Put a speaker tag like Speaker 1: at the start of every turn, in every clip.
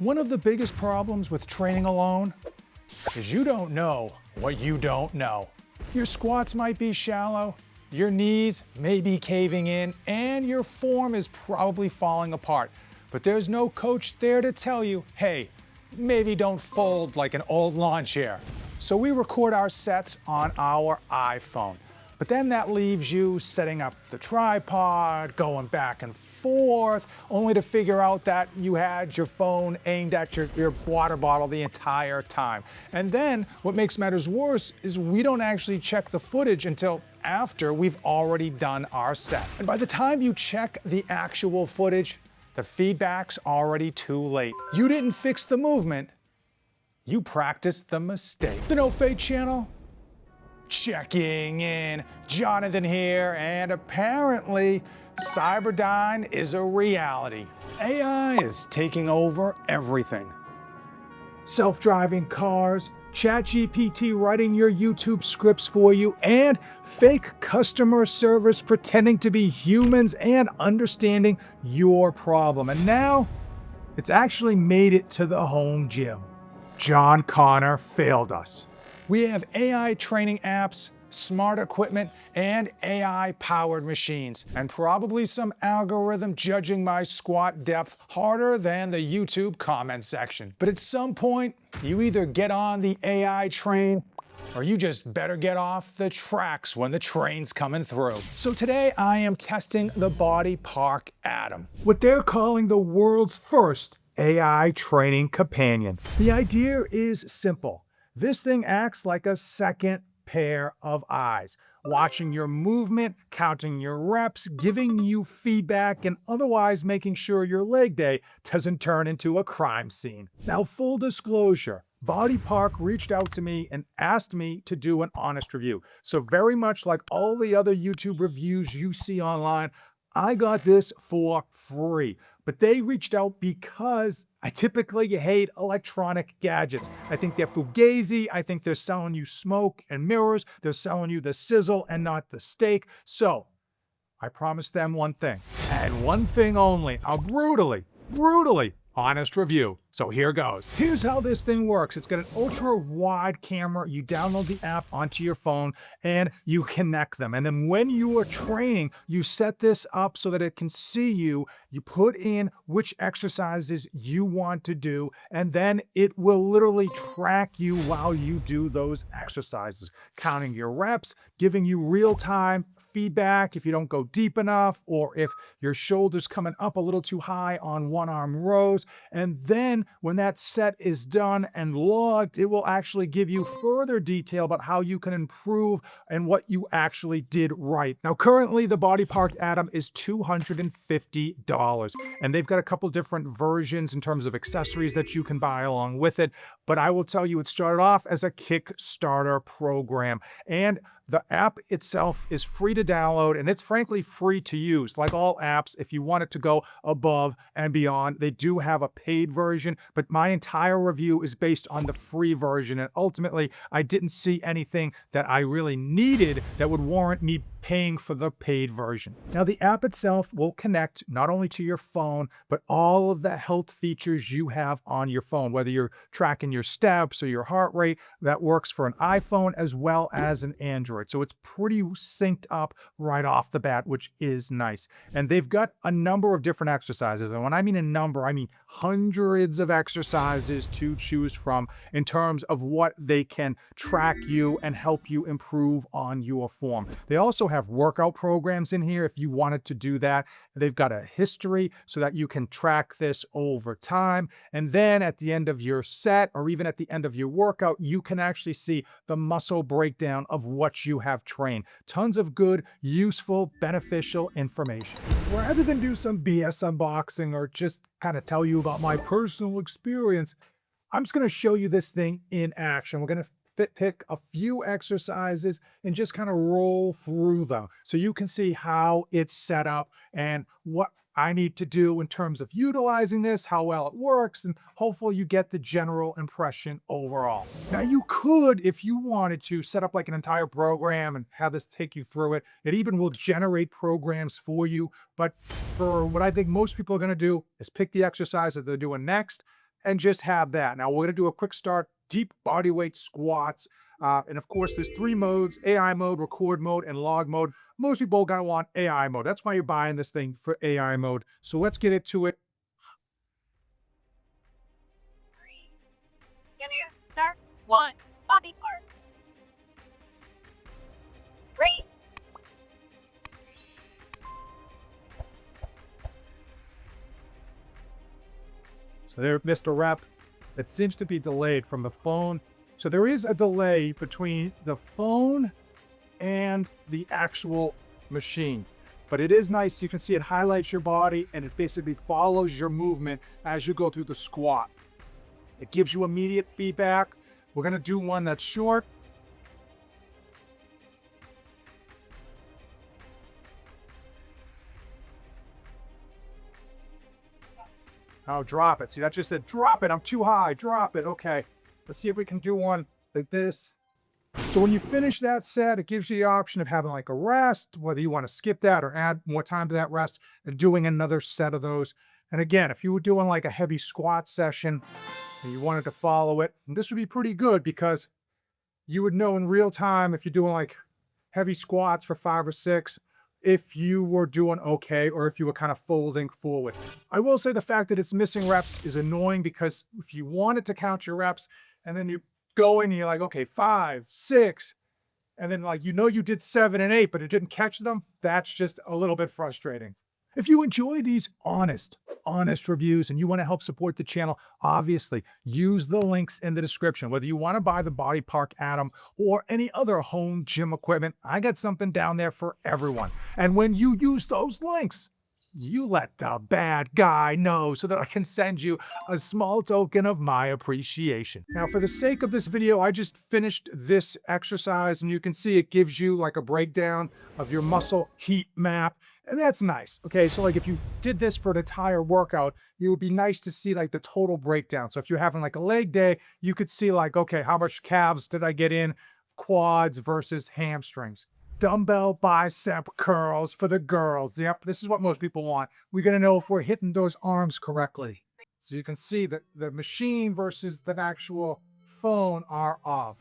Speaker 1: One of the biggest problems with training alone is you don't know what you don't know. Your squats might be shallow, your knees may be caving in, and your form is probably falling apart. But there's no coach there to tell you, hey, maybe don't fold like an old lawn chair. So we record our sets on our iPhone. But then that leaves you setting up the tripod, going back and forth, only to figure out that you had your phone aimed at your water bottle the entire time. And then what makes matters worse is we don't actually check the footage until after we've already done our set. And by the time you check the actual footage, the feedback's already too late. You didn't fix the movement, you practiced the mistake. The No Fade channel? Checking in, Jonathan here, and apparently Cyberdyne is a reality. AI is taking over everything. Self-driving cars, ChatGPT writing your YouTube scripts for you, and fake customer service pretending to be humans and understanding your problem. And now, it's actually made it to the home gym. John Connor failed us. We have AI training apps, smart equipment, and AI-powered machines, and probably some algorithm judging my squat depth harder than the YouTube comment section. But at some point, you either get on the AI train or you just better get off the tracks when the train's coming through. So today I am testing the BodyPark Atom, what they're calling the world's first AI training companion. The idea is simple. This thing acts like a second pair of eyes, watching your movement, counting your reps, giving you feedback, and otherwise making sure your leg day doesn't turn into a crime scene. Now, full disclosure, BodyPark reached out to me and asked me to do an honest review. So very much like all the other YouTube reviews you see online, I got this for free. But they reached out because I typically hate electronic gadgets. I think they're fugazi. I think they're selling you smoke and mirrors. They're selling you the sizzle and not the steak. So I promised them one thing, and one thing only, a brutally honest review. So here goes. Here's how this thing works. It's got an ultra wide camera. You download the app onto your phone and you connect them. And then when you are training, you set this up so that it can see you. You put in which exercises you want to do, and then it will literally track you while you do those exercises, counting your reps, giving you real-time feedback if you don't go deep enough, or if your shoulder's coming up a little too high on one-arm rows. And then when that set is done and logged, it will actually give you further detail about how you can improve and what you actually did right. Now, currently the BodyPark Atom is $250, and they've got a couple different versions in terms of accessories that you can buy along with it. But I will tell you, it started off as a Kickstarter program, and the app itself is free to download, and it's frankly free to use. Like all apps, if you want it to go above and beyond, they do have a paid version, but my entire review is based on the free version, and ultimately, I didn't see anything that I really needed that would warrant me paying for the paid version. Now, the app itself will connect not only to your phone, but all of the health features you have on your phone, whether you're tracking your steps or your heart rate. That works for an iPhone as well as an Android. So it's pretty synced up right off the bat, which is nice. And they've got a number of different exercises. And when I mean a number, I mean hundreds of exercises to choose from in terms of what they can track you and help you improve on your form. They also have workout programs in here if you wanted to do that. They've got a history so that you can track this over time. And then at the end of your set, or even at the end of your workout, you can actually see the muscle breakdown of what you have trained. Tons of good, useful, beneficial information. Rather than do some BS unboxing or just kind of tell you about my personal experience, I'm just going to show you this thing in action. We're going to pick a few exercises and just kind of roll through them so you can see how it's set up and what I need to do in terms of utilizing this, how well it works, and hopefully you get the general impression overall. Now, you could, if you wanted to, set up like an entire program and have this take you through it. It even will generate programs for you. But for what I think most people are going to do is pick the exercise that they're doing next,
Speaker 2: and just have that. Now we're gonna do a quick start, deep body weight squats. And of course, there's 3 modes: AI mode, record mode, and log mode. Most people are gonna want AI mode. That's why you're buying this thing, for AI mode. So let's get into it.
Speaker 3: Gonna start one body part. Great.
Speaker 2: So there, Mr. Rep. It seems to be delayed from the phone. So there is a delay between the phone and the actual machine. But it is nice. You can see it highlights your body and it basically follows your movement as you go through the squat. It gives you immediate feedback. We're gonna do one that's short. Oh, drop it. See, that just said, drop it. I'm too high. Drop it. Okay. Let's see if we can do one like this. So when you finish that set, it gives you the option of having like a rest, whether you want to skip that or add more time to that rest, and doing another set of those. And again, if you were doing like a heavy squat session and you wanted to follow it, this would be pretty good because you would know in real time if you're doing like heavy squats for 5 or 6, if you were doing okay or if you were kind of folding forward. I will say the fact that it's missing reps is annoying because if you wanted to count your reps and then you go in and you're like, okay, 5, 6, and then like, you did 7 and 8, but it didn't catch them, that's just a little bit frustrating. If you enjoy these honest reviews and you want to help support the channel, obviously use the links in the description. Whether you want to buy the BodyPark Atom or any other home gym equipment, I got something down there for everyone. And when you use those links, you let the bad guy know so that I can send you a small token of my appreciation. Now, for the sake of this video, I just finished this exercise and you can see it gives you like a breakdown of your muscle heat map. And that's nice. Okay, so like if you did this for an entire workout, it would be nice to see like the total breakdown. So if you're having like a leg day, you could see like, okay, how much calves did I get in, quads versus hamstrings. Dumbbell bicep curls for the girls. Yep, this is what most people want. We're gonna know if we're hitting those arms correctly. So you can see that the machine versus the actual phone are off.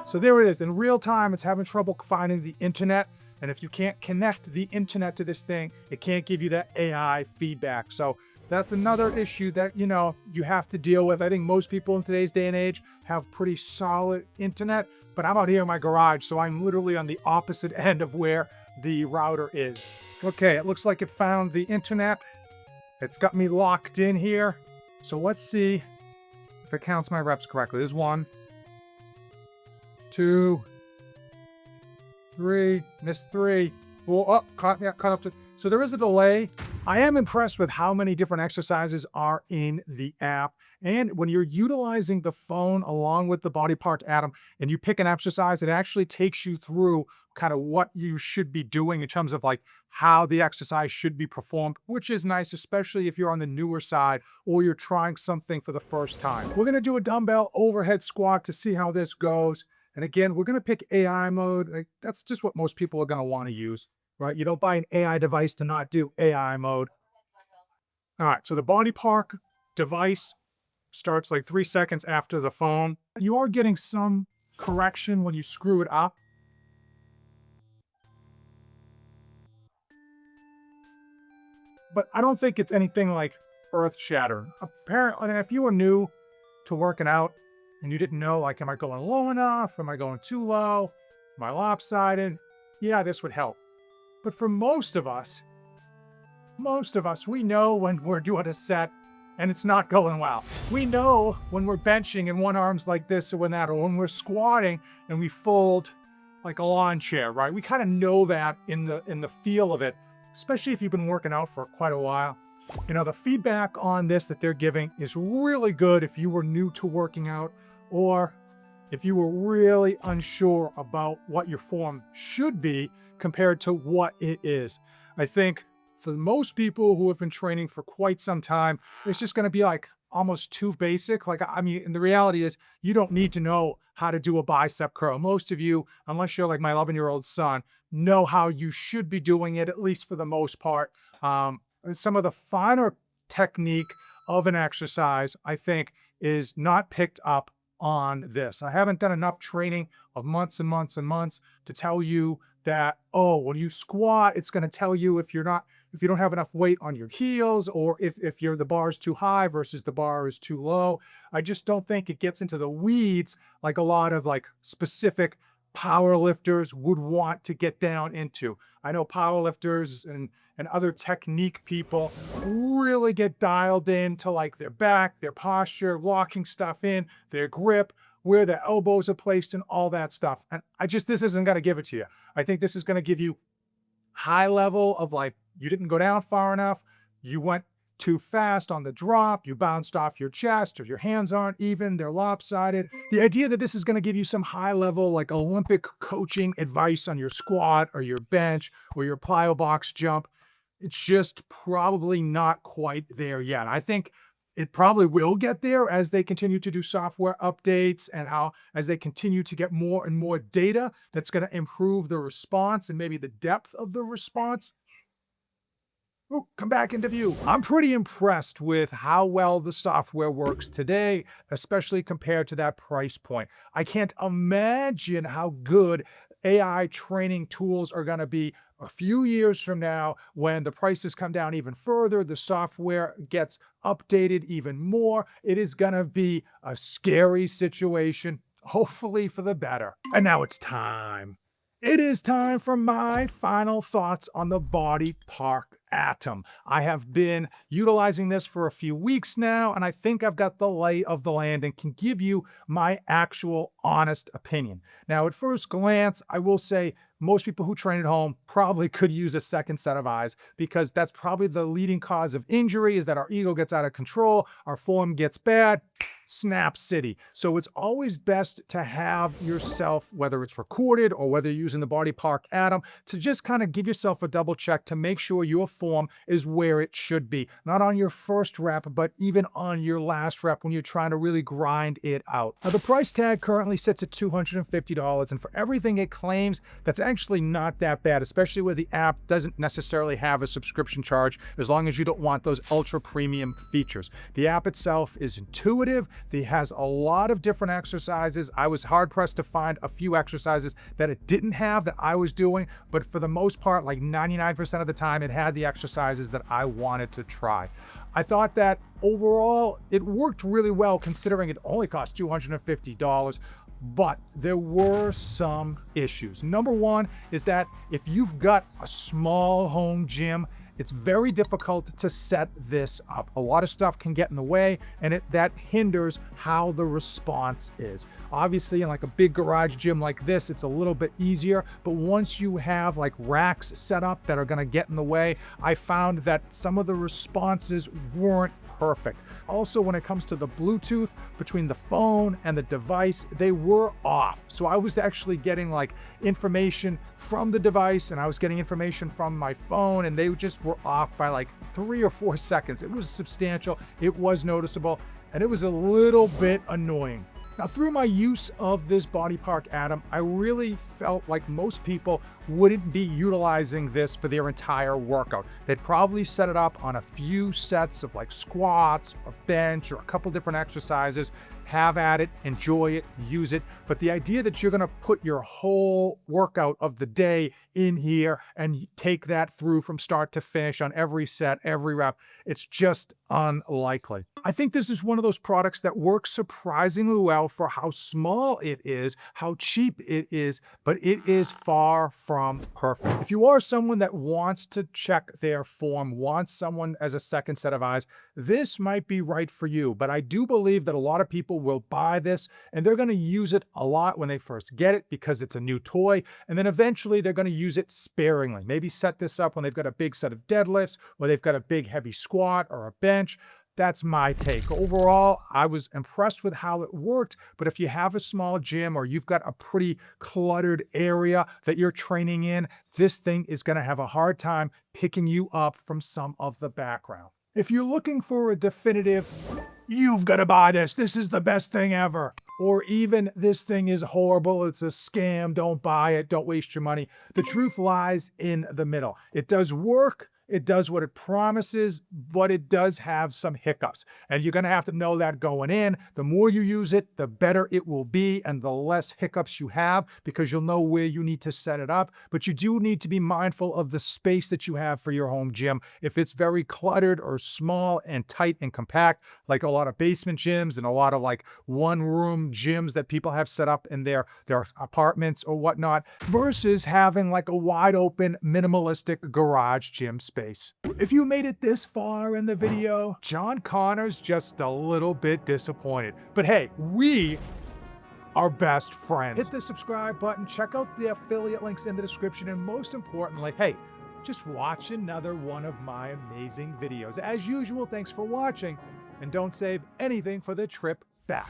Speaker 2: So there it is. In real time, it's having trouble finding the internet. And if you can't connect the internet to this thing, it can't give you that AI feedback. So that's another issue that, you have to deal with. I think most people in today's day and age have pretty solid internet, but I'm out here in my garage, so I'm literally on the opposite end of where the router is. Okay, it looks like it found the internet. It's got me locked in here. So let's see if it counts my reps correctly. There's 1, 2, 3, missed 3. Oh, caught up to. So there is a delay. I am impressed with how many different exercises are in the app. And when you're utilizing the phone along with the BodyPark Atom and you pick an exercise, it actually takes you through kind of what you should be doing in terms of like how the exercise should be performed, which is nice, especially if you're on the newer side or you're trying something for the first time. We're gonna do a dumbbell overhead squat to see how this goes. And again, we're gonna pick AI mode. That's just what most people are gonna wanna use, right? You don't buy an AI device to not do AI mode. All right, so the BodyPark device starts like 3 seconds after the phone. You are getting some correction when you screw it up. But I don't think it's anything like earth-shattering. Apparently, if you were new to working out and you didn't know, like, am I going low enough? Am I going too low? Am I lopsided? Yeah, this would help. But for most of us, we know when we're doing a set and it's not going well. We know when we're benching and one arm's like this or when that, or when we're squatting and we fold like a lawn chair, right? We kind of know that in the feel of it, especially if you've been working out for quite a while. The feedback on this that they're giving is really good if you were new to working out or if you were really unsure about what your form should be compared to what it is. I think for most people who have been training for quite some time, it's just going to be like almost too basic. And the reality is you don't need to know how to do a bicep curl. Most of you, unless you're like my 11-year-old son, know how you should be doing it, at least for the most part. Some of the finer technique of an exercise, I think, is not picked up on this. I haven't done enough training of months and months and months to tell you that, oh, when you squat, it's going to tell you if you don't have enough weight on your heels, or if the bar is too high versus the bar is too low. I just don't think it gets into the weeds like a lot of like specific power lifters would want to get down into. I know power lifters and other technique people really get dialed into like their back, their posture, locking stuff in, their grip, where their elbows are placed and all that stuff. And this isn't going to give it to you. I think this is going to give you high level of like, you didn't go down far enough, you went too fast on the drop, you bounced off your chest, or your hands aren't even, they're lopsided. The idea that this is going to give you some high level like Olympic coaching advice on your squat or your bench or your plyo box jump, it's just probably not quite there yet. I think it probably will get there as they continue to do software updates and as they continue to get more and more data that's going to improve the response and maybe the depth of the response. Ooh, come back into view. I'm pretty impressed with how well the software works today, especially compared to that price point. I can't imagine how good AI training tools are going to be a few years from now when the prices come down even further, the software gets updated even more. It is going to be a scary situation, hopefully for the better. And now it's time. It is time for my final thoughts on the BodyPark Atom. I have been utilizing this for a few weeks now, and I think I've got the lay of the land and can give you my actual honest opinion. Now, at first glance, I will say most people who train at home probably could use a second set of eyes, because that's probably the leading cause of injury, is that our ego gets out of control, our form gets bad, snap city. So it's always best to have yourself, whether it's recorded or whether you're using the BodyPark Atom, to just kind of give yourself a double check to make sure your form is where it should be. Not on your first rep, but even on your last rep when you're trying to really grind it out. Now, the price tag currently sits at $250, and for everything it claims, that's actually not that bad, especially where the app doesn't necessarily have a subscription charge, as long as you don't want those ultra premium features. The app itself is intuitive. It has a lot of different exercises. I was hard pressed to find a few exercises that it didn't have that I was doing, but for the most part, like 99% of the time, it had the exercises that I wanted to try. I thought that overall, it worked really well considering it only cost $250. But there were some issues. Number one is that if you've got a small home gym, it's very difficult to set this up. A lot of stuff can get in the way, and that hinders how the response is. Obviously, in like a big garage gym like this, it's a little bit easier, but once you have like racks set up that are gonna get in the way, I found that some of the responses weren't perfect. Also, when it comes to the Bluetooth between the phone and the device, they were off. So I was actually getting like information from the device and I was getting information from my phone, and they just were off by like 3 or 4 seconds. It was substantial, it was noticeable, and it was a little bit annoying. Now, through my use of this BodyPark Atom, I really felt like most people wouldn't be utilizing this for their entire workout. They'd probably set it up on a few sets of like squats or bench or a couple different exercises, have at it, enjoy it, use it. But the idea that you're gonna put your whole workout of the day in here and take that through from start to finish on every set, every rep, it's just unlikely. I think this is one of those products that works surprisingly well for how small it is, how cheap it is, but it is far from perfect. If you are someone that wants to check their form, wants someone as a second set of eyes, this might be right for you. But I do believe that a lot of people will buy this and they're going to use it a lot when they first get it because it's a new toy, and then eventually they're going to use it sparingly. Maybe set this up when they've got a big set of deadlifts or they've got a big heavy squat or a bench. That's my take. Overall, I was impressed with how it worked, but if you have a small gym or you've got a pretty cluttered area that you're training in, this thing is going to have a hard time picking you up from some of the background. If you're looking for a definitive, you've got to buy this, this is the best thing ever, or even this thing is horrible, it's a scam, don't buy it, don't waste your money, the truth lies in the middle. It does work. It does what it promises, but it does have some hiccups. And you're going to have to know that going in. The more you use it, the better it will be and the less hiccups you have, because you'll know where you need to set it up. But you do need to be mindful of the space that you have for your home gym. If it's very cluttered or small and tight and compact, like a lot of basement gyms and a lot of like one-room gyms that people have set up in their apartments or whatnot, versus having like a wide open, minimalistic garage gym space. If you made it this far in the video, John Connor's just a little bit disappointed. But hey, we are best friends. Hit the subscribe button, check out the affiliate links in the description, and most importantly, hey, just watch another one of my amazing videos. As usual, thanks for watching, and don't save anything for the trip back.